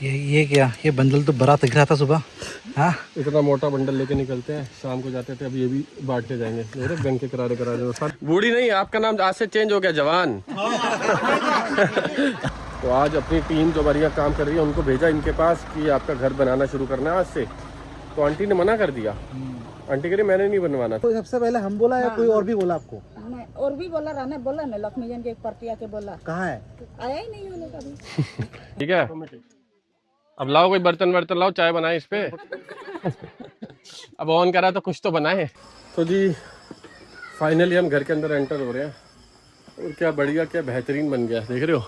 ये क्या, ये बंडल तो बड़ा दिख रहा था सुबह। हाँ, इतना मोटा बंडल लेके निकलते हैं, शाम को जाते थे। अब ये भी बांटने जाएंगे। मेरे बैंक के करारे बूढ़ी नहीं, आपका नाम आज से चेंज हो गया, जवान। तो आज अपनी टीम जो बढ़िया काम कर रही है उनको भेजा इनके पास कि आपका घर बनाना शुरू करना है आज से। तो आंटी ने मना कर दिया। आंटी कह रही मैंने नहीं बनवाना। तो सबसे पहले हम बोला या कोई और भी बोला आपको? नहीं, और भी बोला रहने बोला ना, लक्ष्मी जन के एक पार्टी आके बोला। कहाँ है? आया ही नहीं होने कभी। ठीक है, अब लाओ कोई बर्तन वर्तन लाओ, चाय बनाए इस पे। अब ऑन करा तो कुछ तो बनाए। तो जी फाइनली हम घर के अंदर एंटर हो रहे हैं और क्या बढ़िया, क्या बेहतरीन बन गया, देख रहे हो।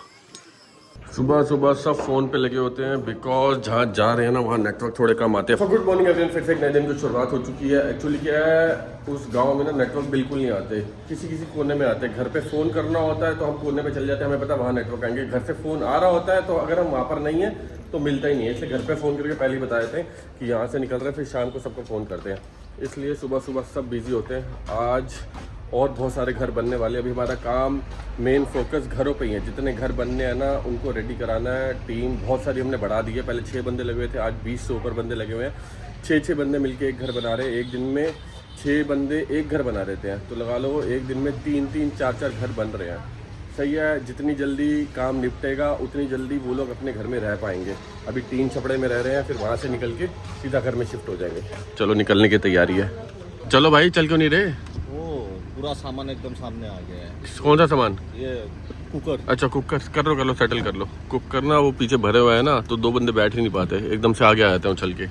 सुबह सुबह सब फोन पे लगे होते हैं बिकॉज जहाँ जा रहे हैं ना वहाँ नेटवर्क थोड़े कम आते हैं। गुड मॉर्निंग एवरीवन, फिर से एक नए दिन की शुरुआत हो चुकी है। एक्चुअली क्या है, उस गांव में ना नेटवर्क बिल्कुल नहीं आते, किसी किसी कोने में आते हैं। घर पे फ़ोन करना होता है तो हम कोने पे चले जाते हैं, हमें पता वहाँ नेटवर्क आएंगे। घर से फ़ोन आ रहा होता है तो अगर हम वहाँ पर नहीं है तो मिलता ही नहीं है, इसलिए घर पे फ़ोन करके पहले ही बता देते हैं कि यहाँ से निकल रहे हैं, फिर शाम को सबको फ़ोन करते हैं। इसलिए सुबह सुबह सब बिजी होते हैं। आज और बहुत सारे घर बनने वाले। अभी हमारा काम मेन फोकस घरों पे ही है। जितने घर बनने हैं ना उनको रेडी कराना है। टीम बहुत सारी हमने बढ़ा दी है, पहले 6 बंदे लगे हुए थे, आज 20 से ऊपर बंदे लगे हुए हैं। 6 बंदे मिलके एक घर बना रहे हैं। एक दिन में 6 बंदे एक घर बना देते हैं, तो लगा लो एक दिन में 3-3, 4-4 घर बन रहे हैं। सही है, जितनी जल्दी काम निपटेगा उतनी जल्दी वो लोग अपने घर में रह पाएंगे। अभी 3 छपड़े में रह रहे हैं, फिर वहाँ से निकल के सीधा घर में शिफ्ट हो जाएंगे। चलो निकलने की तैयारी है। चलो भाई, चल क्यों नहीं रहे? पूरा सामान एकदम सामने आ गया है। कौन सा सामान? ये कुकर। अच्छा कुकर, कर लो सेटल कर लो। कुकर ना वो पीछे भरे हुए है ना, तो 2 बंदे बैठ ही नहीं पाते, एकदम से आगे आ जाते हैं उछल के।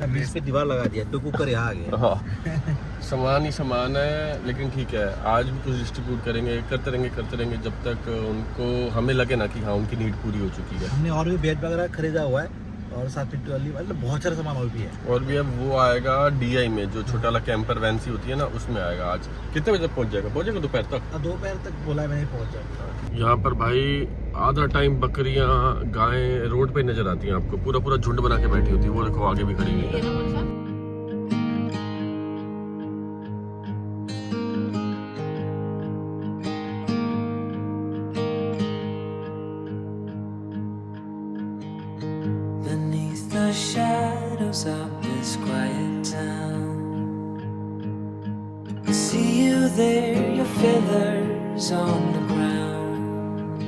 बीच पे दीवार लगा दिया, 2 कुकर यहाँ आ गए। हाँ, सामान ही सामान है, लेकिन ठीक है आज भी कुछ डिस्ट्रीब्यूट करेंगे, करते रहेंगे जब तक उनको हमें लगे ना कि हाँ उनकी नीड पूरी हो चुकी है। हमने और भी बेड वगैरह खरीदा हुआ है और साथ में ट्रॉली, मतलब बहुत सारा सामान और भी है। और भी अब वो आएगा DI में, जो छोटा वाला कैंपर वैन सी होती है ना, उसमें आएगा। आज कितने बजे तक पहुंचेगा दोपहर तक? दोपहर तक बोला है, मैंने पहुंच जाऊंगा। यहाँ पर भाई आधा टाइम बकरियां गायें रोड पे नजर आती हैं आपको, पूरा झुंड बना के बैठी होती है। वो देखो आगे भी खड़ी हुई है। The shadows of this quiet town, I see you there, your feathers on the ground.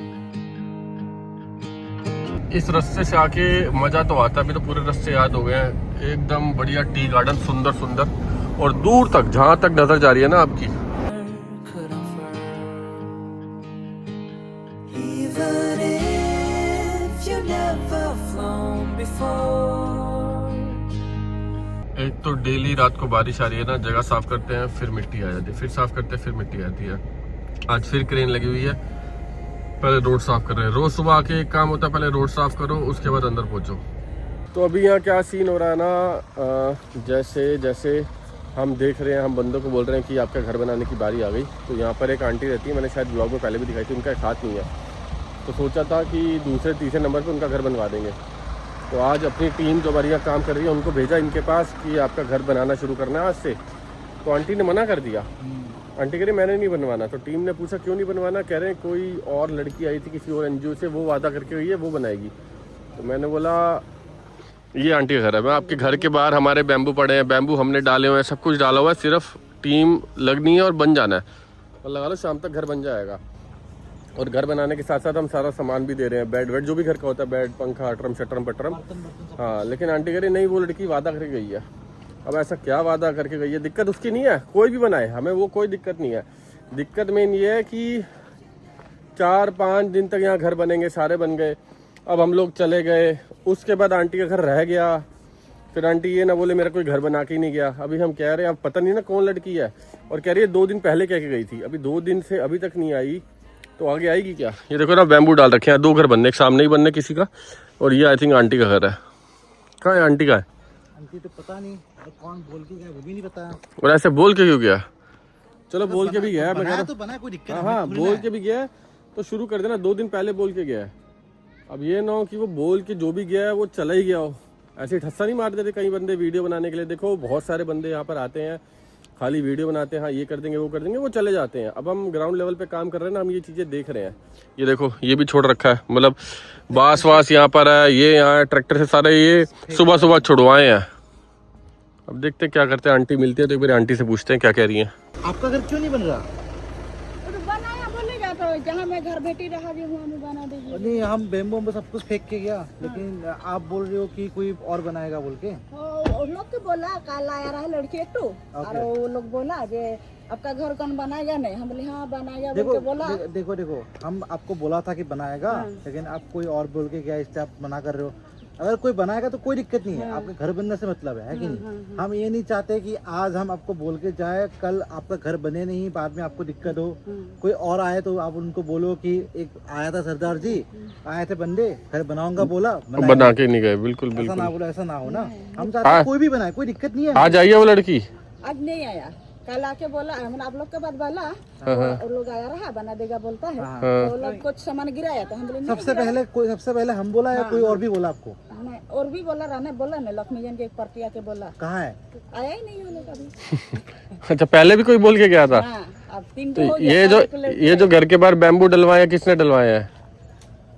इस रास्ते से आके मजा तो आता है, अभी तो पूरे रास्ते याद हो गए हैं। एकदम बढ़िया टी गार्डन, सुंदर और दूर तक जहां तक नजर जा रही है ना आपकी। Even if you never flown before. एक तो डेली रात को बारिश आ रही है ना, जगह साफ करते हैं फिर मिट्टी आ जाती है, फिर साफ करते हैं फिर मिट्टी आती है। आज फिर क्रेन लगी हुई है, पहले रोड साफ कर रहे हैं। रोज सुबह आके एक काम होता है, पहले रोड साफ करो उसके बाद अंदर पहुंचो। तो अभी यहाँ क्या सीन हो रहा है ना, जैसे हम देख रहे हैं, हम बंदों को बोल रहे हैं कि आपका घर बनाने की बारी आ गई। तो यहाँ पर एक आंटी रहती है, मैंने शायद ब्लॉग में पहले भी दिखाई थी, उनका एक हाथ नहीं है, तो सोचा था कि दूसरे तीसरे नंबर पर उनका घर बनवा देंगे। तो आज अपनी टीम जो बढ़िया काम कर रही है उनको भेजा इनके पास कि आपका घर बनाना शुरू करना है आज से। तो आंटी ने मना कर दिया। आंटी कह रही मैंने नहीं बनवाना। तो टीम ने पूछा क्यों नहीं बनवाना? कह रहे हैं कोई और लड़की आई थी किसी और NGO से, वो वादा करके हुई है वो बनाएगी। तो मैंने बोला ये आंटी का घर है, मैं आपके घर के बाहर हमारे बैम्बू पड़े हैं, बैम्बू हमने डाले हुए हैं, सब कुछ डाला हुआ है, सिर्फ टीम लगनी है और बन जाना है। और लगा लो शाम तक घर बन जाएगा। और घर बनाने के साथ साथ हम सारा सामान भी दे रहे हैं, बेड वेड जो भी घर का होता है, बेड पंखा अटरम शटरम पटरम। हाँ, लेकिन आंटी कह रही नहीं वो लड़की वादा करके गई है। अब ऐसा क्या वादा करके गई है? दिक्कत उसकी नहीं है, कोई भी बनाए, हमें वो कोई दिक्कत नहीं है। दिक्कत मेन ये है कि 4-5 दिन तक यहाँ घर बनेंगे, सारे बन गए, अब हम लोग चले गए, उसके बाद आंटी का घर रह गया। फिर आंटी ये ना बोले मेरा कोई घर बना के ही नहीं गया। अभी हम कह रहे हैं अब पता नहीं ना कौन लड़की है, और कह रही है 2 दिन पहले कह के गई थी, अभी 2 दिन से अभी तक नहीं आई, तो आगे आएगी क्या? ये देखो ना बैम्बू डाल रखे हैं, 2 घर बनने, एक सामने ही बनने किसी का, और ये आई थिंक आंटी का घर है। कहाँ है आंटी का? है आंटी तो पता नहीं, कौन बोल के गया वो भी नहीं पता। और ऐसे बोल के क्यों गया? चलो बोल के भी गया, मैं कह रहा तो बना, कोई दिक्कत हाँ बोल के भी गया तो शुरू कर देना। 2 दिन पहले बोल के गया है। अब ये ना हो कि वो बोल के जो भी गया है वो चला ही गया हो। ऐसे ठस्सा नहीं मार देते कई बंदे वीडियो बनाने के लिए। देखो बहुत सारे बंदे यहाँ पर आते हैं, खाली वीडियो बनाते हैं, हाँ ये कर देंगे वो कर देंगे, वो चले जाते हैं। अब हम ग्राउंड लेवल पे काम कर रहे हैं ना, हम ये चीज़ें देख रहे हैं। ये देखो ये भी छोड़ रखा है, मतलब बांस वास यहाँ पर है, ये यहाँ ट्रैक्टर से सारे ये सुबह सुबह छुड़वाए हैं। अब देखते हैं क्या करते हैं। आंटी मिलती है तो एक बार आंटी से पूछते हैं क्या कह रही हैं। आपका घर क्यों नहीं बन रहा? तो बनाया बोलेगा तो जहाँ मैं घर बैठी रहा भी हूँ हमें बना दीजिए। नहीं, हम बेम्बो में सब कुछ फेंक के गया, लेकिन आप बोल रहे हो कि कोई और बनाएगा बोल के। वो लोग तो बोला कल आया रहा लड़की एक तो, और वो लोग बोला जे आपका घर कौन बनाएगा? नहीं, हम बोले हाँ बनाएगा बोल के बोला। देखो हम आपको बोला था कि बनाएगा, लेकिन आप कोई और बोल के क्या इससे आप मना कर रहे हो। अगर कोई बनाएगा तो कोई दिक्कत नहीं है, आपके घर बनने से मतलब है कि नहीं। हम ये नहीं चाहते कि आज हम आपको बोल के जाए, कल आपका घर बने नहीं, बाद में आपको दिक्कत हो। कोई और आए तो आप उनको बोलो कि एक आया था सरदार जी, आए थे बंदे, घर बनाऊंगा बोला, बना के नहीं गए। बिल्कुल ऐसा बिल्कुल ना बोला, ऐसा ना हो ना। हम चाहते हैं कोई भी बनाए, कोई दिक्कत नहीं है। आज आई है वो लड़की? आज नहीं आया, कल आके बोला, मैंने आप लोग के बाद बोला, और लोग आया रहा बना देगा बोलता है। तो लोग कुछ सामान गिराया तो हम बोले सबसे पहले हम बोला या कोई और भी बोला आपको? नहीं, और भी बोला रहने बोला ना, लक्ष्मी जन की एक पार्टी आके बोला। कहाँ है? आया ही नहीं वो लोग अभी। अच्छा, पहले भी कोई बोल के गया था? हाँ, अब 3 तो हो गया। ये जो घर के बाहर बैम्बू डलवाया किसने डलवाया है?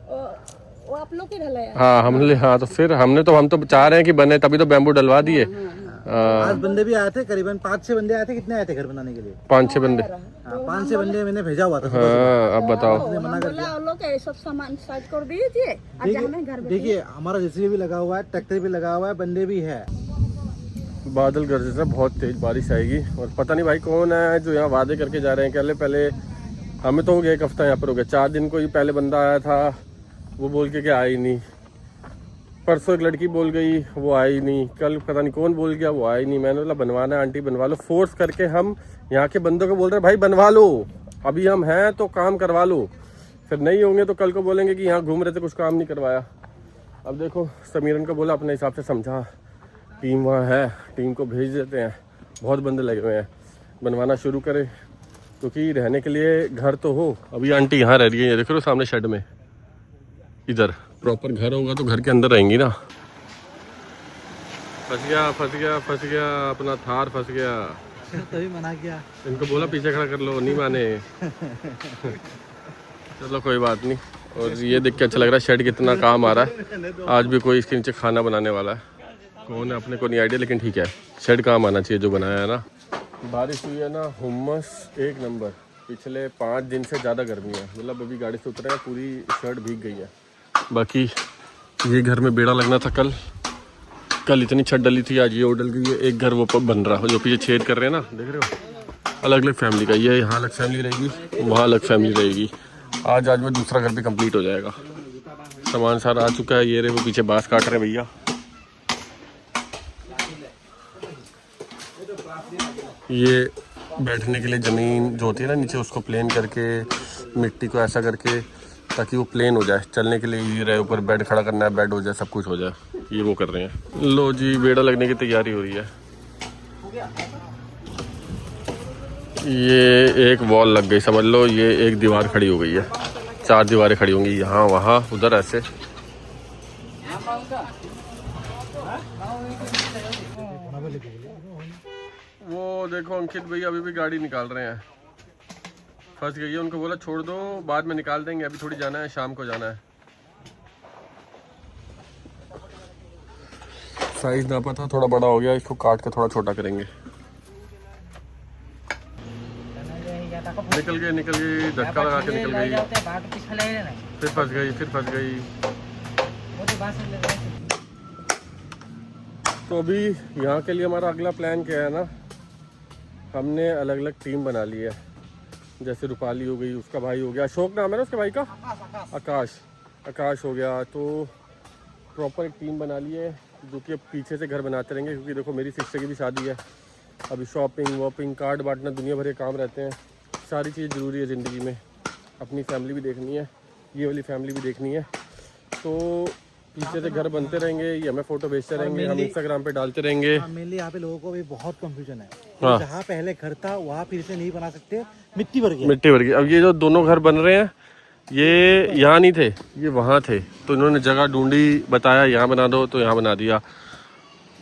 वो आप लोग ही डलाया। हाँ हमने, हाँ तो फिर हम तो चाह रहे हैं कि बने, तभी तो बैम्बू डलवा दिए। आज बंदे भी आए थे, करीबन 5-6 बंदे आए थे। कितने आए थे घर बनाने के लिए? 5-6 बंदे। 5-6 बंदे मैंने भेजा हुआ था। हाँ, अब बताओ। मना कर दिया। लोग सब सामान साइड कर दीजिए। देखिए हमारा जेसीबी भी लगा हुआ है, ट्रैक्टर भी लगा हुआ है, बंदे भी है। बादल गरजे से बहुत तेज बारिश आएगी, और पता नहीं भाई कौन है जो यहाँ वादे करके जा रहे हैं। पहले हमें तो हो गया 1 हफ्ता यहाँ पर हो गया, 4 दिन को ही पहले बंदा आया था, वो बोल के आया ही नहीं। परसों एक लड़की बोल गई, वो आई नहीं। कल पता नहीं कौन बोल गया, वो आई नहीं। मैंने बोला बनवाना है आंटी बनवा लो। फोर्स करके हम यहाँ के बंदों को बोल रहे हैं भाई बनवा लो, अभी हम हैं तो काम करवा लो। फिर नहीं होंगे तो कल को बोलेंगे कि यहाँ घूम रहे थे कुछ काम नहीं करवाया। अब देखो समीरन को बोला अपने हिसाब से समझा, टीम वहाँ है, टीम को भेज देते हैं। बहुत बंदे लगे हुए हैं, बनवाना शुरू करें, क्योंकि रहने के लिए घर तो हो। अभी आंटी यहाँ रह रही है, ये देख लो सामने शेड में। इधर प्रॉपर घर होगा तो घर के अंदर रहेंगी ना। फंस गया अपना थार फंस गया। तभी मना किया, इनको बोला पीछे खड़ा कर लो, नहीं माने। चलो कोई बात नहीं। और ये देख के अच्छा लग रहा है शेड कितना काम आ रहा है। आज भी कोई इसके नीचे खाना बनाने वाला है, कौन है अपने को नहीं आइडिया, लेकिन ठीक है शेड काम आना चाहिए जो बनाया है ना। बारिश हुई है ना, हुम्मस 1 नंबर। पिछले 5 दिन से ज़्यादा गर्मी है, मतलब अभी गाड़ी से उतरे हैं पूरी शर्ट भीग गई है। बाकी ये घर में बेड़ा लगना था कल इतनी छत डली थी, आज ये और डल गई है। एक घर वो बन रहा है जो पीछे छेद कर रहे हैं ना, देख रहे हो, अलग अलग फैमिली का। ये यहाँ अलग फैमिली रहेगी, वहाँ अलग फैमिली रहेगी। आज में दूसरा घर भी कंप्लीट हो जाएगा। सामान सारा आ चुका है। ये रहे वो पीछे बांस काट रहे भैया। ये बैठने के लिए ज़मीन जो होती है ना नीचे, उसको प्लेन करके मिट्टी को ऐसा करके ताकि वो प्लेन हो जाए, चलने के लिए ये रहे। ऊपर बेड खड़ा करना है, बेड हो जाए, सब कुछ हो जाए, ये वो कर रहे हैं। लो जी बेड़ा लगने की तैयारी हो रही है। ये एक वॉल लग गई, समझ लो ये एक दीवार खड़ी हो गई है। 4 दीवारें खड़ी होंगी, यहाँ वहाँ उधर ऐसे। वो देखो अंकित भैया अभी भी गाड़ी निकाल रहे हैं, फंस गई है। उनको बोला छोड़ दो, बाद में निकाल देंगे, अभी थोड़ी जाना है, शाम को जाना है। साइज नापा था, थोड़ा बड़ा हो गया, इसको काट के थोड़ा छोटा करेंगे। निकल गई, धक्का लगा के निकल गई, फिर फंस गई। तो अभी यहाँ के लिए हमारा अगला प्लान क्या है ना, हमने अलग अलग टीम बना ली है। जैसे रूपाली हो गई, उसका भाई हो गया, अशोक नाम है ना उसके भाई का, आकाश हो गया। तो प्रॉपर एक टीम बना ली है जो कि अब पीछे से घर बनाते रहेंगे, क्योंकि देखो मेरी सिस्टर की भी शादी है। अभी शॉपिंग वॉपिंग, कार्ड बांटना, दुनिया भर के काम रहते हैं। सारी चीज़ ज़रूरी है ज़िंदगी में। अपनी फैमिली भी देखनी है, ये वाली फैमिली भी देखनी है। तो पीछे से घर बनते रहेंगे, ये हमें फोटो भेजते रहेंगे, हम इंस्टाग्राम पे डालते रहेंगे। मेनली यहाँ पे लोगों को भी बहुत कंफ्यूजन है। हाँ। जहाँ पहले घर था वहाँ फिर से नहीं बना सकते, मिट्टी भर गई। अब ये जो दोनों घर बन रहे हैं, ये यहाँ नहीं थे, ये वहाँ थे। तो इन्होंने जगह ढूंढी, बताया यहाँ बना दो, तो यहाँ बना दिया।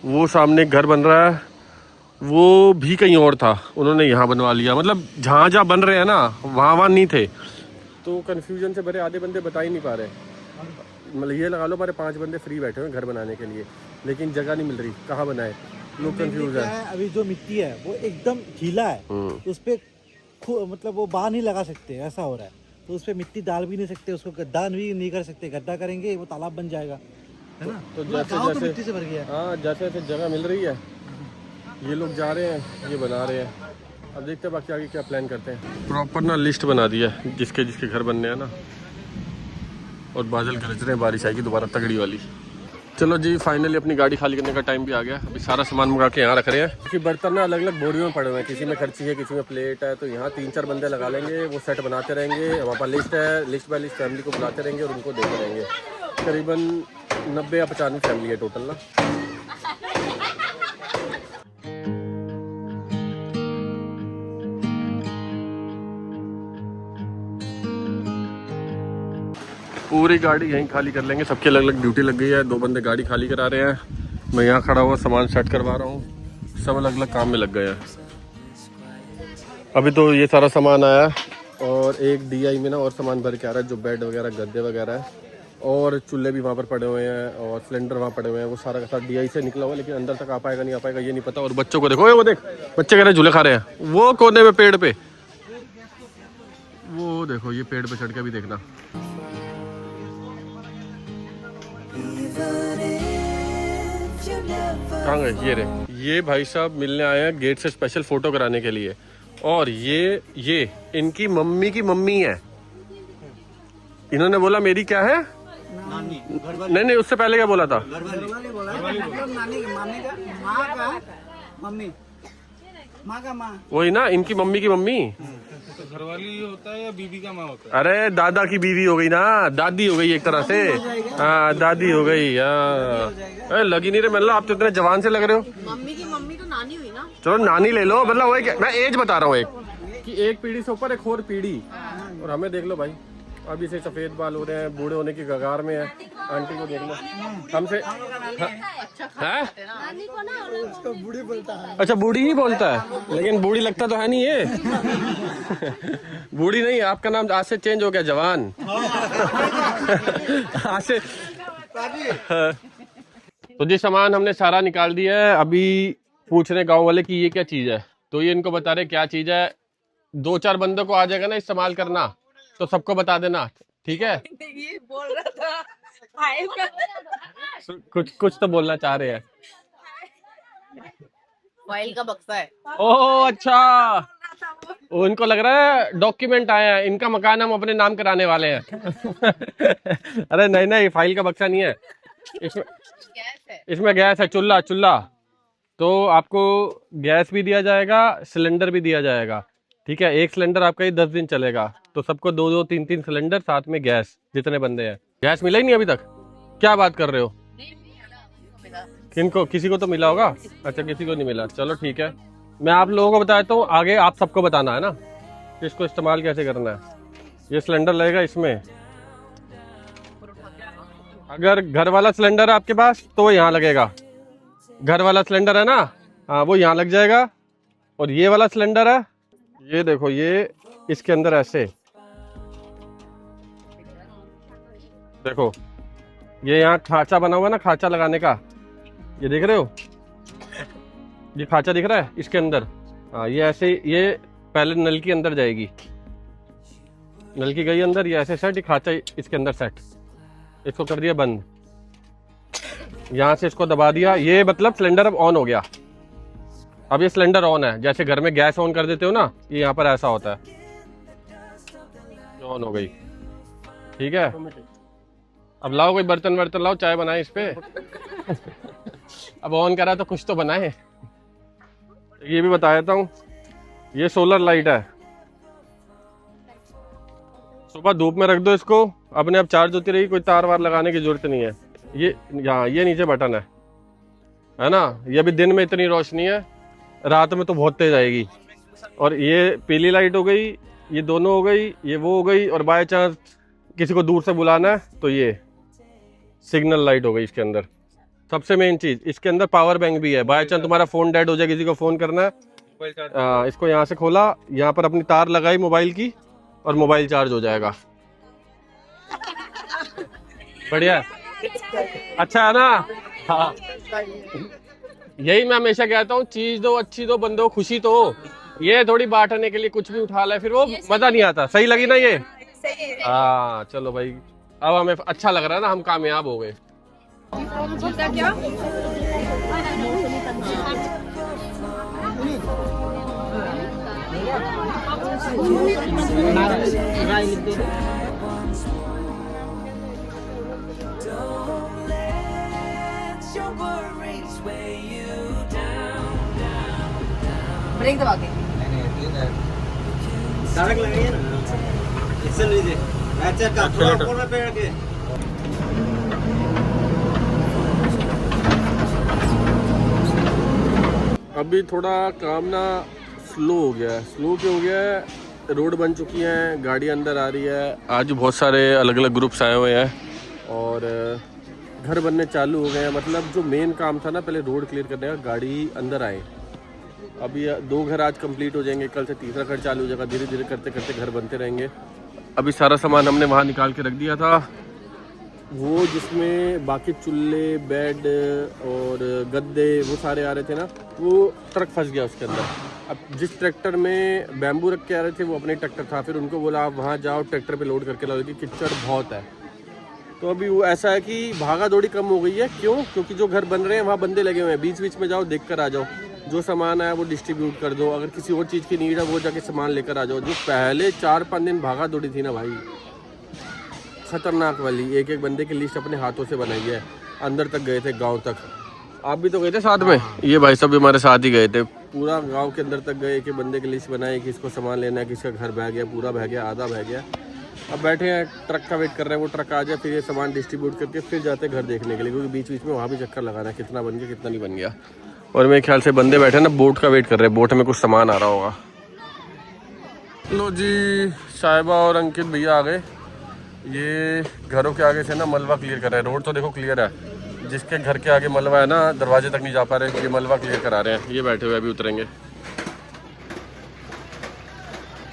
वो सामने एक घर बन रहा है, वो भी कहीं और था, उन्होंने यहाँ बनवा लिया। मतलब जहाँ जहाँ बन रहे हैं ना वहाँ नहीं थे, तो कन्फ्यूजन से भरे आधे बंदे बता ही नहीं पा रहे। मतलब ये लगा लो हमारे 5 बंदे फ्री बैठे हुए घर बनाने के लिए, लेकिन जगह नहीं मिल रही, कहाँ बनाए, लोग कंफ्यूज है। अभी जो मिट्टी है वो एकदम ढीला है, उस पे मतलब वो बाहर नहीं लगा सकते, ऐसा हो रहा है। तो उस पे मिट्टी डाल भी नहीं सकते, उसको गड्ढा भी नहीं कर सकते, गड्ढा करेंगे वो तालाब बन जाएगा, है ना। तो गाँव जैसे तो मिट्टी से भर गया है। हाँ, जैसे जैसे जगह मिल रही है ये लोग जा रहे हैं, ये बना रहे हैं। अब देखते हैं बाकी आगे क्या प्लान करते हैं। प्रॉपर ना लिस्ट बना दिया है जिसके जिसके घर बनने हैं ना, और बादल गरज रहे हैं, बारिश आएगी दोबारा तगड़ी वाली। चलो जी, फाइनली अपनी गाड़ी खाली करने का टाइम भी आ गया। अभी सारा सामान मंगा के यहाँ रख रहे हैं, क्योंकि बर्तन ना अलग अलग बोरियों में पड़े हुए हैं, किसी में खर्ची है, किसी में प्लेट है। तो यहाँ 3-4 बंदे लगा लेंगे, वो सेट बनाते रहेंगे। हमारे पास लिस्ट है, लिस्ट बाय लिस्ट फैमिली को बुलाते रहेंगे और उनको देते रहेंगे। करीबन 90 या 95 फैमिली है टोटल ना। पूरी गाड़ी यहीं खाली कर लेंगे, सबकी अलग अलग ड्यूटी लग गई है। 2 बंदे गाड़ी खाली करा रहे हैं, मैं यहाँ खड़ा हुआ सामान सेट करवा रहा हूँ। सब अलग अलग काम में लग गए हैं। अभी तो ये सारा सामान आया और एक DI में ना और सामान भर के आ रहा है, जो बेड वगैरह, गद्दे वगैरह है, और चूल्हे भी वहाँ पर पड़े हुए हैं, और सिलेंडर वहाँ पड़े हुए हैं। वो सारा का सारा DI से निकला हुआ है, लेकिन अंदर तक आ पाएगा नहीं आ पाएगा ये नहीं पता। और बच्चों को देखो, वो देख बच्चे कह रहे हैं झूले खा रहे हैं, वो कोने में पेड़ पे, वो देखो ये पेड़ पे चढ़ के भी देखना। कहाँ गए ये रहे, ये भाई साहब मिलने आए हैं गेट से स्पेशल फोटो कराने के लिए। और ये इनकी मम्मी की मम्मी है। इन्होंने बोला मेरी क्या है, नहीं उससे पहले क्या बोला था, वही ना, इनकी मम्मी की मम्मी। घरवाली होता है या बीबी का माँ होता है? अरे दादा की बीवी हो गई ना, दादी हो गई एक तरह से। हाँ दादी हो गई। हाँ लगी नहीं रहे, मतलब आप तो इतने जवान से लग रहे हो। मम्मी की मम्मी तो नानी हुई ना। चलो नानी ले लो, मतलब वही मैं एज बता रहा हूँ एक कि एक पीढ़ी से ऊपर एक और पीढ़ी। और हमें देख लो भाई, अभी से सफेद बाल हो रहे हैं, बूढ़े होने की कगार में है। आंटी को देख लो, हमसे है। बूढ़ी बोलता है। अच्छा बूढ़ी ही बोलता है, लेकिन बूढ़ी लगता तो है नहीं ये। बूढ़ी नहीं, आपका नाम आज से चेंज हो गया, जवान। आज से। तो जी सामान हमने सारा निकाल दिया है। अभी पूछ रहे गांव वाले कि ये क्या चीज है, तो ये इनको बता रहे क्या चीज है। 2-4 बंदों को आ जाएगा ना इस्तेमाल करना, तो सबको बता देना, ठीक है। ये बोल रहा था कुछ तो बोलना चाह रहे हैं। फाइल का बक्सा है। ओह अच्छा, उनको लग रहा है डॉक्यूमेंट आया है, इनका मकान हम अपने नाम कराने वाले हैं। अरे नहीं फाइल का बक्सा नहीं है, इसमें गैस है, चूल्हा। तो आपको गैस भी दिया जाएगा, सिलेंडर भी दिया जाएगा, ठीक है। एक सिलेंडर आपका ही 10 दिन चलेगा, तो सबको 2-2, 3-3 सिलेंडर, साथ में गैस, जितने बंदे हैं। गैस मिला ही नहीं अभी तक, क्या बात कर रहे हो। किनको, किसी को तो मिला होगा। अच्छा किसी को नहीं मिला, चलो ठीक है। मैं आप लोगों को बताता हूँ, आगे आप सबको बताना है ना इसको इस्तेमाल कैसे करना है। ये सिलेंडर लगेगा इसमें, अगर घर वाला सिलेंडर है आपके पास तो यहाँ लगेगा। घर वाला सिलेंडर है ना, हाँ वो यहाँ लग जाएगा। और ये वाला सिलेंडर है, ये देखो ये इसके अंदर ऐसे देखो, ये यहाँ खांचा बना हुआ है ना, खांचा लगाने का, ये देख रहे हो, ये खांचा दिख रहा है इसके अंदर। हाँ ये ऐसे, ये पहले नल की अंदर जाएगी, नल की गई अंदर, ये ऐसे सेट, ये खांचा इसके अंदर सेट, इसको कर दिया बंद, यहाँ से इसको दबा दिया। ये मतलब सिलेंडर अब ऑन हो गया। अब ये सिलेंडर ऑन है, जैसे घर में गैस ऑन कर देते हो ना, ये यहाँ पर ऐसा होता है, ऑन हो गई, ठीक है। अब लाओ कोई बर्तन लाओ, चाय बनाए इस पे। अब ऑन करा तो कुछ तो बनाए। ये भी बता देता हूँ, ये सोलर लाइट है, सुबह धूप में रख दो इसको, अपने आप चार्ज होती रही, कोई तार वार लगाने की जरूरत नहीं है। ये यहाँ ये नीचे बटन है ना, ये भी दिन में इतनी रोशनी है, रात में तो बहुत तेज आएगी। और ये पीली लाइट हो गई, ये दोनों हो गई, ये वो हो गई। और बाय चांस किसी को दूर से बुलाना है तो ये सिग्नल लाइट हो गई इसके अंदर, सबसे मेन चीज इसके अंदर पावर बैंक भी है। बाय चांस तुम्हारा फोन डेड हो जाए, किसी को फोन करना है, इसको यहाँ से खोला, यहाँ पर अपनी तार लगाई मोबाइल की और मोबाइल चार्ज हो जाएगा। बढ़िया, अच्छा है ना? हाँ, यही मैं हमेशा कहता हूँ, चीज दो अच्छी दो, बंदो खुशी तो हो। ये थोड़ी बांटने के लिए कुछ भी उठा ले, फिर वो मजा नहीं आता। सही लगी ना ये? हाँ चलो भाई, अब हमें अच्छा लग रहा है ना, हम कामयाब हो गए। Your worries weigh you down. Brake दबा के सड़क लगाइए ना, एक्शन लीजिए। अच्छा का थोड़ा पे रखे। अभी थोड़ा काम ना स्लो हो गया है। स्लो क्यों हो गया है? रोड बन चुकी है, गाड़ी अंदर आ रही है। आज बहुत सारे अलग अलग ग्रुप्स आए हुए हैं और घर बनने चालू हो गए हैं। मतलब जो मेन काम था ना, पहले रोड क्लियर करने का, गाड़ी अंदर आए। अभी 2 घर आज कंप्लीट हो जाएंगे, कल से तीसरा घर चालू हो जाएगा। धीरे धीरे करते करते घर बनते रहेंगे। अभी सारा सामान हमने वहाँ निकाल के रख दिया था, वो जिसमें बाकी चूल्हे, बेड और गद्दे वो सारे आ रहे थे ना, वो ट्रक फंस गया उसके अंदर। अब जिस ट्रैक्टर में बैम्बू रख के आ रहे थे वो अपने ट्रैक्टर था, फिर उनको बोला आप वहाँ जाओ ट्रैक्टर पे लोड करके लाओ, क्योंकि कीचड़ बहुत है। तो अभी वो ऐसा है कि भागा दौड़ी कम हो गई है। क्यों? क्योंकि जो घर बन रहे हैं वहाँ बंदे लगे हुए हैं। बीच बीच में जाओ, देख कर आ जाओ, जो सामान आया वो डिस्ट्रीब्यूट कर दो। अगर किसी और चीज़ की नीड है वो जाके सामान लेकर आ जाओ। जो पहले 4-5 दिन भागा दौड़ी थी ना भाई, खतरनाक वाली, एक एक बंदे की लिस्ट अपने हाथों से बनाई है। अंदर तक गए थे, गांव तक। आप भी तो गए थे साथ में, ये भाई सब भी हमारे साथ ही गए थे। पूरा गांव के अंदर तक गए, एक एक बंदे की लिस्ट बनाई, किसको सामान लेना है, किसका घर बह गया, पूरा बह गया, आधा बह गया। अब बैठे हैं, ट्रक का वेट कर रहे हैं, वो ट्रक आ जाए, फिर ये सामान डिस्ट्रीब्यूट करके फिर जाते हैं घर देखने के लिए, क्योंकि बीच बीच में वहाँ भी चक्कर लगाना है, कितना बन गया कितना नहीं बन गया। और मेरे ख्याल से बंदे बैठे ना, बोट का वेट कर रहे हैं, बोट में कुछ सामान आ रहा होगा। लो जी, साहिबा और अंकित भैया आ गए। ये घरों के आगे से ना मलबा क्लियर कर रहे हैं। रोड तो देखो क्लियर है, जिसके घर के आगे मलबा है ना, दरवाजे तक नहीं जा पा रहे, ये मलबा क्लियर करा रहे हैं। ये बैठे हुए अभी उतरेंगे।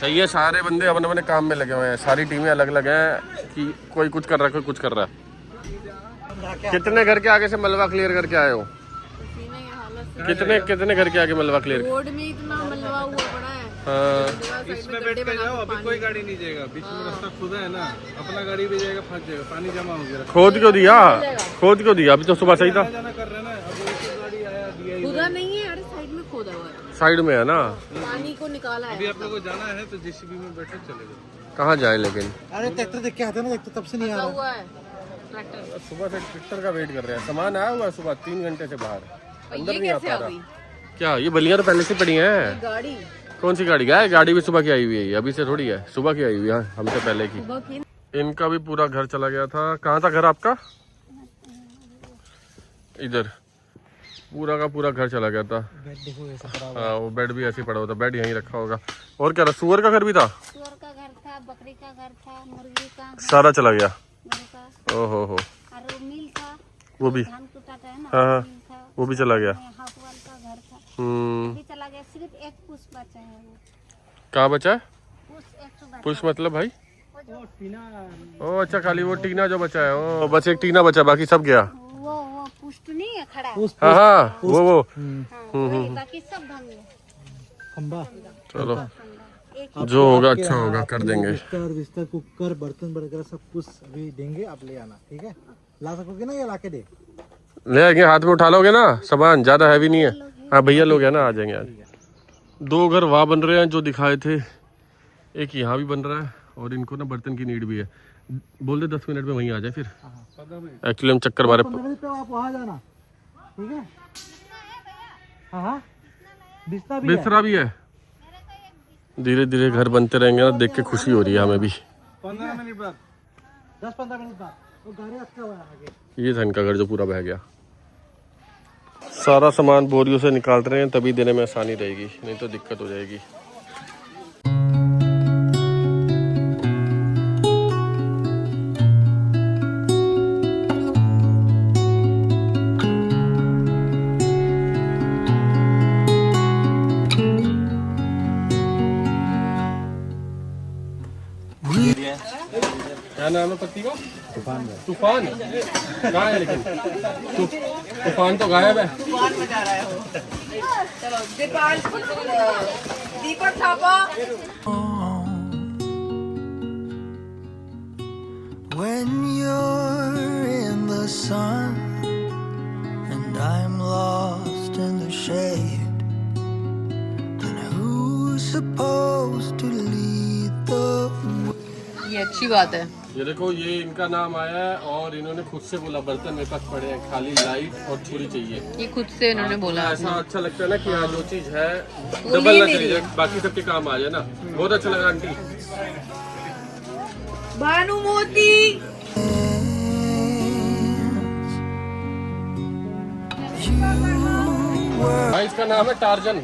सही है, सारे बंदे अपने अपने काम में लगे हुए हैं, सारी टीमें अलग अलग हैं कि कोई कुछ कर रहा है, कोई कुछ कर रहा है। कितने घर के आगे से मलबा क्लियर करके आए हो? कितने घर के आगे मलबा क्लियर? रोड में इतना मलबा हुआ पड़ा है। हाँ, इसमें बैठ के जाओ, अभी कोई गाड़ी नहीं जाएगा। बीच में रास्ता खुदा है ना, अपना गाड़ी भी जाएगा, फंस जाएगा, पानी जमा हो गया। खोद क्यों दिया? खोद क्यों दिया? अभी तो सुबह सही था। जाना कर रहे हैं ना, अब एक गाड़ी आया दिया ही। खुदा नहीं है, अरे साइड में खोदा हुआ है, साइड में है ना। पानी को निकाला है। अभी आप लोग को जाना है तो जेसीबी में बैठे चले जाओ। कहाँ जाए लेकिन? अरे ट्रैक्टर देख के आते हैं ना, देख तो तब से नहीं आ रहा। हुआ है ट्रैक्टर। सुबह से ट्रैक्टर का वेट कर रहे हैं। सामान आया हुआ सुबह 3 घंटे से बाहर, अंदर नहीं आ पा रहा। क्या ये बलियां तो पहले से पड़ी हैं? गाड़ी कौन सी गाड़ी? है गाड़ी भी सुबह की आई हुई है, अभी से थोड़ी है, सुबह की आई हुई है, हमसे पहले की। इनका भी पूरा घर चला गया था। कहाँ था घर आपका? इधर पूरा का पूरा घर चला गया था। हाँ, वो बेड भी ऐसे ही पड़ा हुआ था, बेड यहीं रखा होगा। और क्या था? सुअर का घर भी था, सुअर का घर था, बकरी का घर था, मुर्गी का घर सारा चला गया। का, ओहो हो, और वो मिल था, वो भी, धान कुटाता है ना, हाँ, मिल था, वो भी चला गया। हाफवाल का घर था, हम्म, भी चला गया। सिर्फ एक पुष्प बचा है, वो कहाँ बचा है? पुष्प एक तो बचा पुष्प मतलब भाई? वो जो ओ अच्छा, खाली वो टीना जो बचा है, ओ बस एक टीना बचा, बाकी सब गया। वो पुष्प नहीं है खड़ा, हाँ हाँ, वो हाँ, वही, बाकी सब भाग गया। खंबा। चलो, एक जो होगा अच्छा होगा, कर देंगे। बिस्तर कुकर बर्तन वगैरह सब कुछ अभी देंगे, आप ले आना, ठीक है? ला सकोगे ना, या ला के दे? ले आएंगे, हाथ में उठा लोगे ना सामान, ज्यादा हैवी नहीं है। हाँ भैया लोग हैं ना, आ जाएंगे आज। 2 घर वहाँ बन रहे हैं जो दिखाए थे, एक यहाँ भी बन रहा है, और इनको ना बर्तन की नीड भी है। बोल दे 10 मिनट में वहीं आ जाए फिर। एक्चुअली हम चक्कर मारे। 15 मिनट पे आप वहाँ जाना, ठीक है? हाँ हाँ, बिस्तरा भी है। धीरे धीरे घर बनते रहेंगे ना, देख के खुशी हो रही है हमें भी। 15 मिनट बाद, 10-15 मिनट बाद वो गाड़ी अच्छा हुआ है आगे। ये था इनका घर जो पूरा बह गया। सारा सामान बोरियों से निकाल रहे हैं, तभी देने में आसानी रहेगी, नहीं तो दिक्कत हो जाएगी। नाम है पत्ती का? तूफान का। तूफान कहाँ है लेकिन? तूफान तो गायब है। When you're in the sun and I'm lost in the shade, then who's supposed to lead the way? ये अच्छी बात है। ये देखो, ये इनका नाम आया है और इन्होंने खुद से बोला बर्तन मेरे पास पड़े हैं, खाली लाइट और छुरी चाहिए। ये खुद से इन्होंने बोला। ऐसा अच्छा लगता है ना कि हाँ जो चीज है डबल ना चली जाए, बाकी सबके काम आ जाए ना। बहुत अच्छा लगा आंटी। भानुमोती भाई इसका नाम है टार्जन।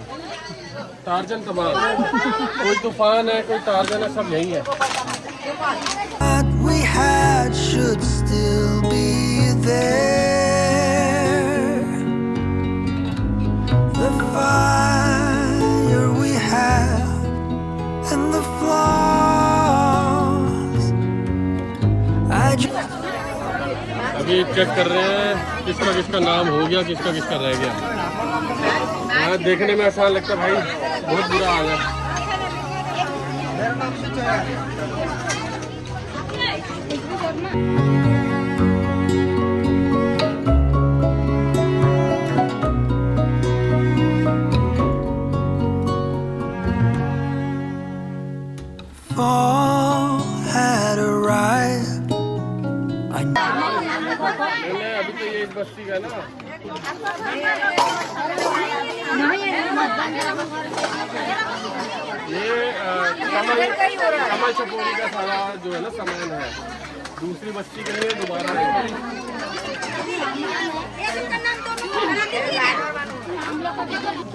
टार्जन तमाम, कोई तूफान है, कोई टार्जन है, सब यही है। What we had should still be there. The fire we have and the flaws. अभी चेक कर रहे हैं किसका किसका नाम हो गया, किसका किसका रह गया। देखने में आसान लगता है भाई, बहुत बुरा हाल है। Fall had arrived. अभी तो ये इस बस्ती का ना, ये कमल चपोरी का सारा जो है ना सामान है, दूसरी बस्ती के लिए दोबारा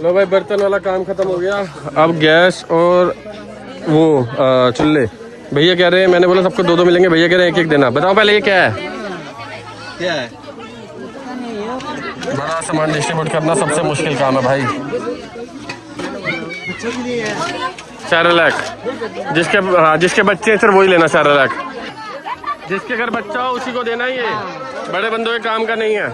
लो भाई, बर्तन वाला काम खत्म हो गया। अब गैस और वो चूल्हे। भैया कह रहे हैं, मैंने बोला सबको दो दो मिलेंगे, भैया कह रहे हैं एक एक देना। बताओ पहले ये क्या है? क्या है? बड़ा सामान डिस्ट्रीब्यूट करना सबसे मुश्किल काम है भाई। सैरेलैक, जिसके बच्चे हैं सिर्फ वही लेना सैरेलैक। जिसके घर बच्चा हो उसी को देना ही है, बड़े बंदों के काम का नहीं है।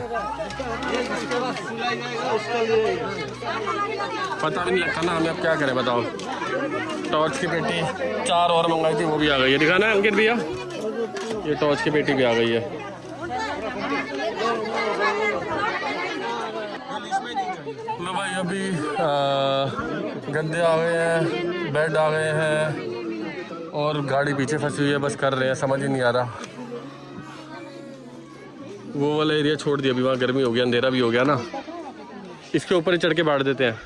पता भी नहीं लगता ना हमें, अब क्या करें बताओ। टॉर्च की पेटी 4 और मंगाई थी, वो भी आ गई है। दिखाना है अंकित भैया, ये टॉर्च की पेटी भी आ गई है। लो भाई, अभी गद्दे आ गए हैं, बेड आ गए हैं और गाड़ी पीछे फंसी हुई है, बस कर रहे हैं, समझ ही नहीं आ रहा। वो वाला एरिया छोड़ दिया, अभी वहाँ गर्मी हो गया, अंधेरा भी हो गया ना, इसके ऊपर ही चढ़ के बैठ देते हैं।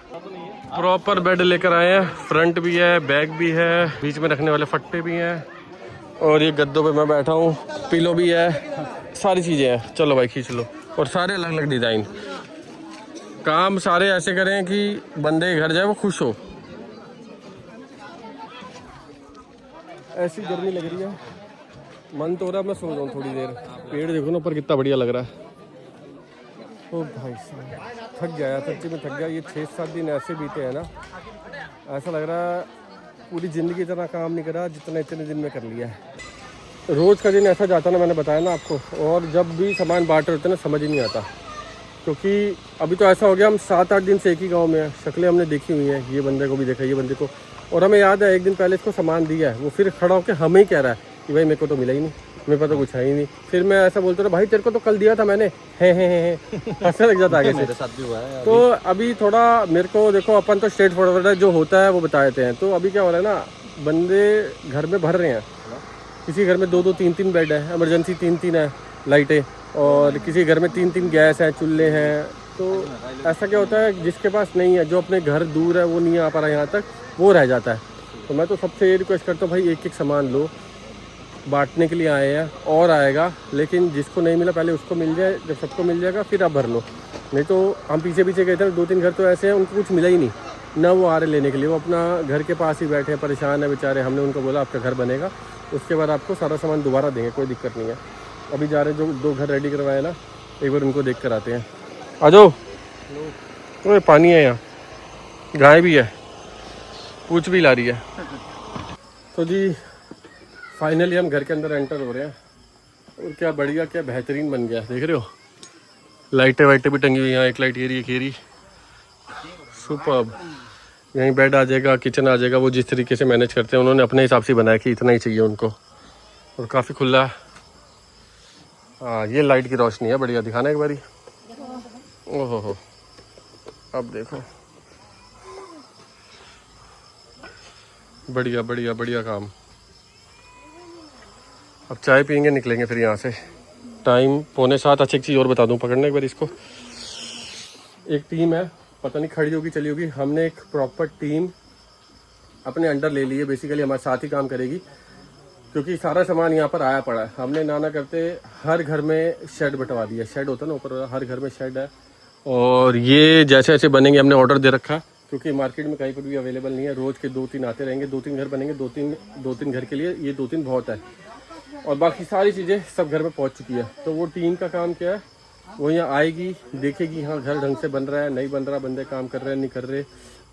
प्रॉपर बेड लेकर आए हैं, फ्रंट भी है, बैक भी है, बीच में रखने वाले फट्टे भी हैं और ये गद्दों पे मैं बैठा हूँ, पिलो भी है, सारी चीज़ें हैं। चलो भाई खींच लो। और सारे अलग अलग डिज़ाइन, काम सारे ऐसे करें कि बंदे के घर जाए वो खुश हो। ऐसी गर्मी लग रही है, मन तो हो रहा है मैं सो जाऊँ थोड़ी देर। पेड़ देखो ना ऊपर कितना बढ़िया लग रहा है। ओ भाई साहब, थक गया, सच्ची में थक गया। ये 6-7 दिन ऐसे बीते हैं ना, ऐसा लग रहा है पूरी ज़िंदगी इतना काम नहीं करा जितना इतने दिन में कर लिया है। रोज़ का दिन ऐसा जाता ना, मैंने बताया ना आपको। और जब भी सामान बांट रहे होते ना, समझ ही नहीं आता, क्योंकि अभी तो ऐसा हो गया हम 7-8 दिन से एक ही गांव में हैं। शक्लें हमने देखी हुई हैं, ये बंदे को भी देखा, ये बंदे को, और हमें याद है एक दिन पहले इसको सामान दिया है, वो फिर खड़ा होकर हमें ही कह रहा है कि भाई मेरे को तो मिला ही नहीं, मेरे पास तो कुछ है ही नहीं। फिर मैं ऐसा बोलता रहा, भाई तेरे को तो कल दिया था मैंने, है हंसने लग जाता आगे से। मेरे साथ भी हुआ है। तो अभी थोड़ा मेरे को देखो, अपन तो स्ट्रेट फॉरवर्ड है, जो होता है वो बता देते हैं। तो अभी क्या हो रहा है ना, बंदे घर में भर रहे हैं, किसी घर में 2-2, 3-3 बेड है, इमरजेंसी 3-3 है लाइटें, और किसी घर में 3-3 गैस हैं, चूल्हे हैं। तो ऐसा क्या होता है, जिसके पास नहीं है, जो अपने घर दूर है, वो नहीं आ पा रहा यहाँ तक, वो रह जाता है। तो मैं तो सबसे ये रिक्वेस्ट करता हूँ, भाई एक एक सामान लो, बांटने के लिए आए हैं और आएगा, लेकिन जिसको नहीं मिला पहले उसको मिल जाए, जब सबको मिल जाएगा फिर आप भर लो। नहीं तो हम पीछे पीछे गए थे, 2-3 घर तो ऐसे हैं उनको कुछ मिला ही नहीं ना, वो आ रहे लेने के लिए, वो अपना घर के पास ही बैठे हैं, परेशान है बेचारे। हमने उनको बोला आपका घर बनेगा, उसके बाद आपको सारा सामान दोबारा देंगे, कोई दिक्कत नहीं है। अभी जा रहे हैं, जो 2 घर रेडी करवाए ना, एक बार उनको देख कर आते हैं। आ जाओ। तो पानी है यहाँ, गाय भी है, पूछ भी ला रही है। तो जी फाइनली हम घर के अंदर एंटर हो रहे हैं। और क्या बढ़िया, क्या बेहतरीन बन गया, देख रहे हो। लाइटें वाइटें भी टंगी हुई, यहाँ एक लाइट ये रही, एक ये रही, सुपर्ब। यहीं बेड आ जाएगा, किचन आ जाएगा। वो जिस तरीके से मैनेज करते हैं उन्होंने अपने हिसाब से बनाया कि इतना ही चाहिए उनको, और काफ़ी खुला है। हाँ, ये लाइट की रोशनी है, बढ़िया, दिखाना एक बारी। ओहो हो, अब देखो, बढ़िया बढ़िया बढ़िया काम। अब चाय पियेंगे, निकलेंगे फिर यहाँ से। टाइम 6:45। अच्छा, एक चीज़ और बता दूँ, पकड़ना एक बार इसको। एक टीम है, पता नहीं खड़ी होगी चली होगी, हमने एक प्रॉपर टीम अपने अंडर ले ली है। बेसिकली हमारे साथ ही काम करेगी, क्योंकि सारा सामान यहाँ पर आया पड़ा है। हमने ना करते हर घर में शेड बंटवा दिया। शेड होता है ना ऊपर, हर घर में शेड है। और ये जैसे जैसे बनेंगे हमने ऑर्डर दे रखा, क्योंकि मार्केट में कहीं पर भी अवेलेबल नहीं है। रोज़ के 2-3 आते रहेंगे, 2-3 घर बनेंगे, 2-3 घर के लिए ये 2-3 बहुत है। और बाकी सारी चीज़ें सब घर में पहुँच चुकी है। तो वो टीम का काम क्या है, वो यहाँ आएगी, देखेगी हाँ घर ढंग से बन रहा है, नहीं बन रहा, बंदे काम कर रहे हैं, नहीं कर रहे।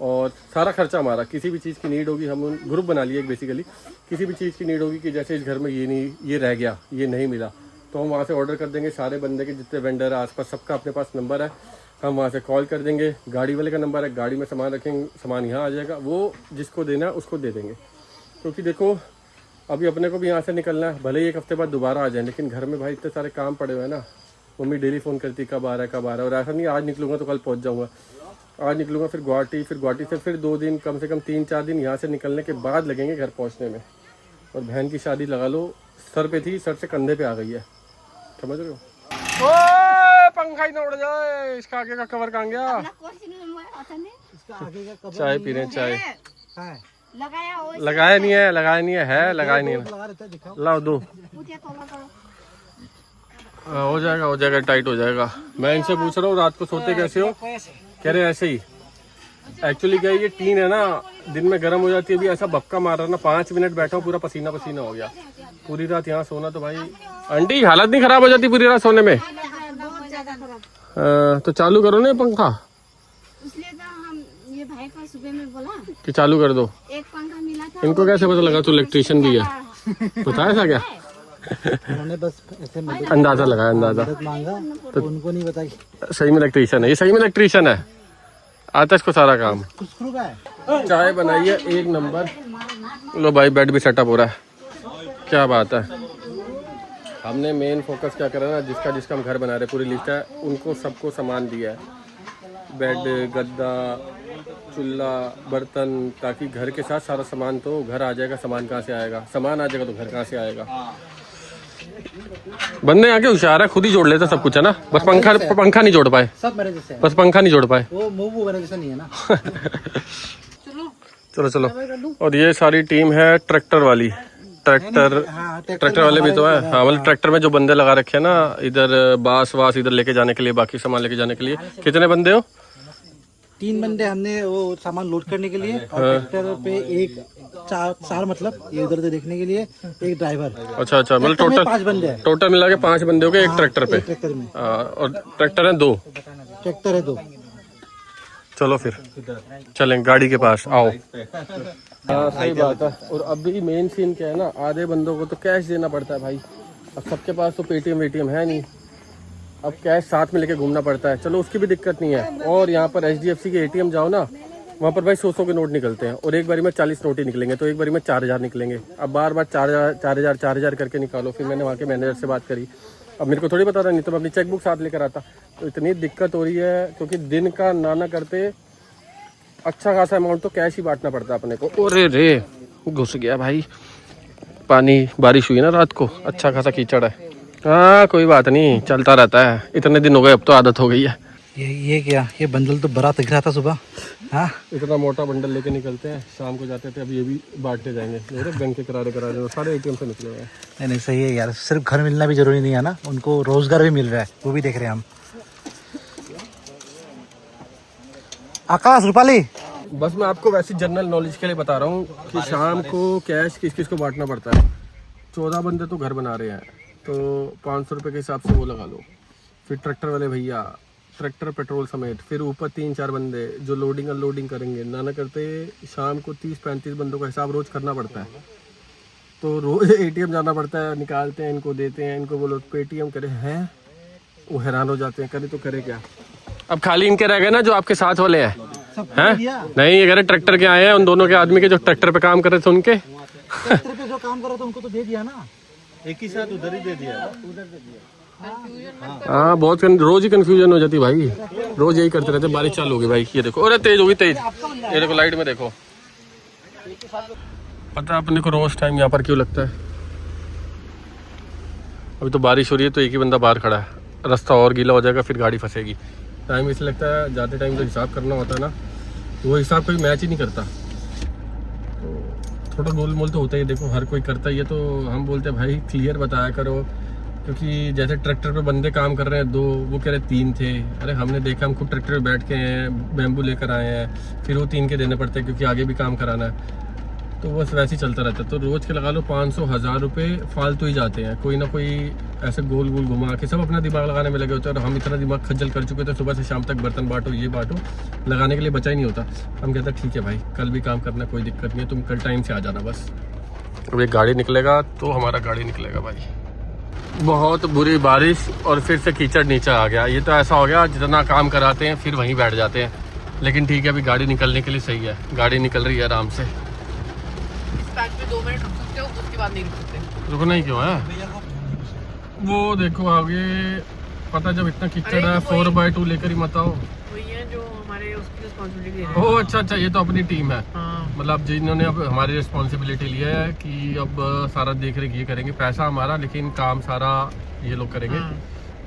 और सारा खर्चा हमारा। किसी भी चीज़ की नीड होगी, हम उन ग्रुप बना लिए बेसिकली, किसी भी चीज़ की नीड होगी कि जैसे इस घर में ये नहीं, ये रह गया, ये नहीं मिला, तो हम वहाँ से ऑर्डर कर देंगे। सारे बंदे के जितने वेंडर है आसपास, सबका अपने पास नंबर है, हम वहाँ से कॉल कर देंगे। गाड़ी वाले का नंबर है, गाड़ी में सामान रखेंगे, सामान यहाँ आ जाएगा, वो जिसको देना है उसको दे देंगे। क्योंकि देखो अभी अपने को भी यहाँ से निकलना है, भले ही एक हफ्ते बाद दोबारा आ जाए, लेकिन घर में भाई इतने सारे काम पड़े हुए हैं ना। मम्मी डेली फ़ोन करती कब आ रहा है, कब आ रहा है। और ऐसा नहीं आज निकलूँगा तो कल पहुँच जाऊँगा, आज निकलूँगा फिर गुवाहाटी से फिर 2 दिन, कम से कम 3-4 दिन यहाँ से निकलने के बाद लगेंगे घर पहुँचने में। और बहन की शादी लगा लो, सर पे थी, सर से कंधे पे आ गई है, समझ रहे हो। पंखा ही ना उड़ जाए, इसका आगे का कवर कहाँ गया। चाय पी रहे हैं, चाय लगाया नहीं है, लगाया नहीं है, लाओ दो। हो जाएगा, टाइट हो जाएगा। मैं इनसे पूछ रहा हूँ रात को सोते कैसे हो, कह रहे ऐसे ही। एक्चुअली क्या ये टीन है ना, दिन में गर्म हो जाती है। अभी ऐसा भपका मार रहा ना, 5 मिनट बैठा हूँ पूरा पसीना पसीना हो गया। पूरी रात यहाँ सोना तो भाई, आंटी हालत नहीं खराब हो जाती पूरी रात सोने में? तो चालू करो ना पंखा, इसलिए तो हम ये भाई को सुबह में बोला कि चालू कर दो। एक पंखा मिला था। इनको कैसे पता लगा तू इलेक्ट्रिशियन भी है? पता है ऐसा क्या? उन्होंने बस ऐसे अंदाजा लगाया, अंदाजा मांगा तो उनको नहीं पता कि सही में इलेक्ट्रिशियन है। ये सही में इलेक्ट्रिशियन है, आता है इसको सारा काम। स्क्रू का है। चाय बनाई है 1 नंबर। लो भाई, बेड भी सेटअप हो रहा है, क्या बात है। हमने मेन फोकस क्या करा ना, जिसका हम घर बना रहे, पूरी लिस्ट है, उनको सबको सामान दिया है। बेड, गद्दा, चूल्हा, बर्तन, ताकि घर के साथ सारा सामान तो घर आ जाएगा। सामान कहाँ से आएगा? सामान आ जाएगा तो घर कहाँ से आएगा? बंदे आके होशियार है, खुद ही जोड़ लेते सब कुछ है ना। बस पंखा नहीं जोड़ पाए, सब मेरे जैसे बस पंखा नहीं जोड़ पाए। वो मूव मेरे जैसा नहीं है ना। चलो। और ये सारी टीम है ट्रैक्टर वाली। ट्रैक्टर वाले भी तो है। हाँ, मतलब ट्रैक्टर में जो बंदे लगा रखे हैं ना, इधर बांस वास इधर लेके जाने के लिए, बाकी सामान लेके जाने के लिए। कितने बंदे हो? 3 बंदे हमने वो सामान लोड करने के लिए, और ट्रैक्टर पे एक 4 मतलब ये उधर से देखने के लिए, एक ड्राइवर। अच्छा, मतलब टोटल 5 बंदे हैं। टोटल मिला के 5 बंदे हो गए एक ट्रैक्टर पे। ट्रैक्टर में और ट्रैक्टर है 2। ट्रैक्टर है 2। चलो फिर चलें गाड़ी के पास, आओ। हाँ, सही बात है। और अभी मेन सीन क्या है ना, आधे बंदों को तो कैश देना पड़ता है भाई। अब सबके पास तो पेटीएम है नहीं, अब कैश साथ में लेके घूमना पड़ता है। चलो उसकी भी दिक्कत नहीं है। और यहाँ पर HDFC के ATM जाओ ना, वहाँ पर भाई 100 के नोट निकलते हैं, और एक बारी में 40 नोट ही निकलेंगे, तो एक बारी में 4000 निकलेंगे। अब बार 4000 करके निकालो। फिर मैंने वहाँ के मैनेजर से बात करी, अब मेरे को थोड़ी पता था, नहीं तो मैं अपनी चेकबुक साथ लेकर आता। तो इतनी दिक्कत हो रही है, क्योंकि दिन का ना करते अच्छा खासा अमाउंट तो कैश ही बांटना पड़ता है अपने को। अरे रे, घुस गया भाई पानी, बारिश हुई ना रात को, अच्छा खासा कीचड़ है। हाँ, कोई बात नहीं, चलता रहता है। इतने दिन हो गए, अब तो आदत हो गई है। ये क्या, ये बंडल तो बड़ा दिख रहा था सुबह। हाँ, इतना मोटा बंडल लेके निकलते हैं, शाम को जाते थे। अब ये भी बांटने जाएंगे, बैंक के करारे सारे ATM से निकले हुए हैं। नहीं सही है यार, सिर्फ घर मिलना भी जरूरी नहीं है ना, उनको रोजगार भी मिल रहा है, वो भी देख रहे हैं हम। आकाश, रूपाली, बस मैं आपको वैसे जनरल नॉलेज के लिए बता रहा हूँ कि शाम को कैश किस किस को बांटना पड़ता है। 14 बंदे तो घर बना रहे हैं, तो 500 रुपये के हिसाब से वो लगा लो। फिर ट्रैक्टर वाले भैया, ट्रैक्टर पेट्रोल समेत, फिर ऊपर 3-4 बंदे जो लोडिंग अनलोडिंग करेंगे। ना करते शाम को 30-35 बंदों का हिसाब रोज करना पड़ता है। तो रोज एटीएम जाना पड़ता है, निकालते हैं, इनको देते हैं, इनको बोलो पेटीएम करे हैं, वो हैरान हो जाते हैं, करे तो करे क्या। अब खाली इनके रह गए ना जो आपके साथ वाले हैं, हैं? नहीं, ये कह रहे ट्रैक्टर के आए हैं, उन दोनों के आदमी के जो ट्रैक्टर पे काम कर रहे थे उनके। ट्रैक्टर पे जो काम कर रहे थे उनको तो दे दिया ना, एक ही साथ उधर ही दे दिया, उधर दे दिया। हाँ, बहुत रोज ही कंफ्यूजन हो जाती भाई, रोज यही करते रहते। बारिश चालू होगी भाई, ये देखो, अरे तेज होगी तेज, ये देखो लाइट में देखो। पता है अपने को रोज टाइम यहाँ पर क्यों लगता है? अभी तो बारिश हो रही है तो एक ही बंदा बाहर खड़ा है, रास्ता और गीला हो जाएगा, फिर गाड़ी फंसेगी। टाइम इसलिए लगता है, जाते टाइम जो हिसाब करना होता है ना, तो वो हिसाब कोई मैच ही नहीं करता। तो थोड़ा गोल मोल तो होता ही, देखो हर कोई करता ही है, तो हम बोलते हैं भाई क्लियर बताया करो, क्योंकि जैसे ट्रैक्टर पे बंदे काम कर रहे हैं 2, वो कह रहे 3 थे। अरे हमने देखा, हम खुद ट्रैक्टर पे बैठ के हैं, बैम्बू लेकर आए हैं, फिर वो 3 के देने पड़ते हैं क्योंकि आगे भी काम कराना है। तो बस वैसे ही चलता रहता है। तो रोज़ के लगा लो 500-1000 रुपये फालतू ही जाते हैं, कोई ना कोई ऐसे गोल गोल घुमा के। सब अपना दिमाग लगाने में लगे होते हैं और हम इतना दिमाग खज्जल कर चुके थे, सुबह से शाम तक बर्तन बांटो, ये बांटो, लगाने के लिए बचा ही नहीं होता। हम कहते हैं ठीक है भाई, कल भी काम करना, कोई दिक्कत नहीं है, तुम कल टाइम से आ जाना बस। अब एक गाड़ी निकलेगा तो हमारा गाड़ी निकलेगा भाई। बहुत बुरी बारिश और फिर से कीचड़ नीचे आ गया। ये तो ऐसा हो गया जितना काम कराते हैं फिर वहीं बैठ जाते हैं, लेकिन ठीक है अभी गाड़ी निकलने के लिए सही है, गाड़ी निकल रही है आराम से। पैच पे 2 मिनट रुक सकते हो, उसके बाद नहीं रुक सकते। रुकना ही क्यों है? वो देखो आगे, पता जब इतना कीचड़ है 4x2 लेकर ही मत आओ। वही है जो हमारे उसकी रिस्पॉन्सिबिलिटी ले रहे हैं। ओह अच्छा, ये तो अपनी टीम है। हाँ। मतलब जिन्होंने अब हमारी रिस्पॉन्सिबिलिटी लिया है कि अब सारा देख रेख ये करेंगे, पैसा हमारा लेकिन काम सारा ये लोग करेंगे।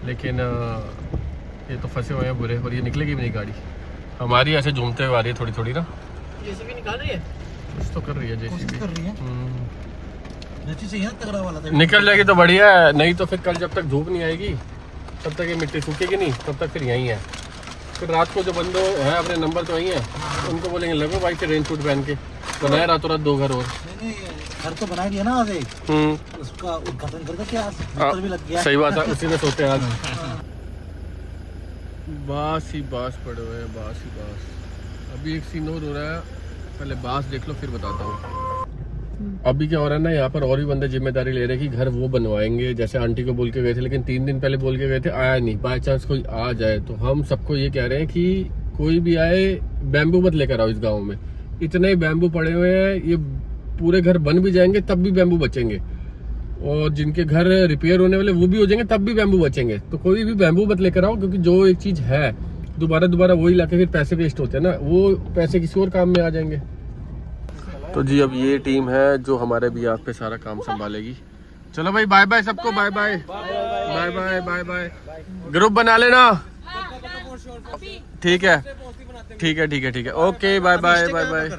लेकिन ये तो फंसे हुए हैं बुरे, और ये निकलेगी भी नहीं गाड़ी हमारी, ऐसे झूमते हुए आ रही है थोड़ी थोड़ी ना। जेसीबी निकाल रही है, कुछ तो कर रही है जेसीबी, कर रही है। तगड़ा वाला था। निकल जाएगी तो बढ़िया है, नहीं तो फिर कल जब तक धूप नहीं आएगी तब तक ये मिट्टी सूखेगी नहीं, तब तक फिर यहीं है। फिर रात को जो बंदे हैं अपने नंबर तो वहीं है, उनको बोलेंगे लगो भाई फिर रेन सूट पहन के बनाए रातों रात 2 घर और। नहीं, घर तो बना दिया ना आज एक, उसका उद्घाटन कर दिया, आज भी लग गया। सही बात है, उसी में सोते हैं आज। बास ही बास पड़े हुए हैं, बास ही बास। अभी एक सीन और हो रहा है, पहले बास देख लो फिर बताता हूँ। अभी क्या हो रहा है ना, यहाँ पर और भी बंदे जिम्मेदारी ले रहे हैं कि घर वो बनवाएंगे, जैसे आंटी को बोल के गए थे, लेकिन 3 दिन पहले बोल के गए थे, आया नहीं। बाय चांस कोई आ जाए तो हम सबको ये कह रहे हैं कि कोई भी आए बैम्बू मत लेकर आओ इस गाँव में। इतने ही बैम्बू पड़े हुए हैं, ये पूरे घर बन भी जाएंगे तब भी बैम्बू बचेंगे, और जिनके घर रिपेयर होने वाले वो भी हो जाएंगे तब भी बैम्बू बचेंगे। तो कोई भी बैम्बू मत लेकर आओ, क्योंकि जो एक चीज है दोबारा वही लाके फिर पैसे वेस्ट होते हैं ना, वो पैसे किसी और काम में आ जाएंगे। तो जी अब ये टीम है जो हमारे बिहाफ पे सारा काम संभालेगी। चलो भाई बाय बाय सबको, bye bye bye bye bye bye. Group बना लेना, ठीक है ठीक है ठीक है ठीक है, okay bye bye bye bye.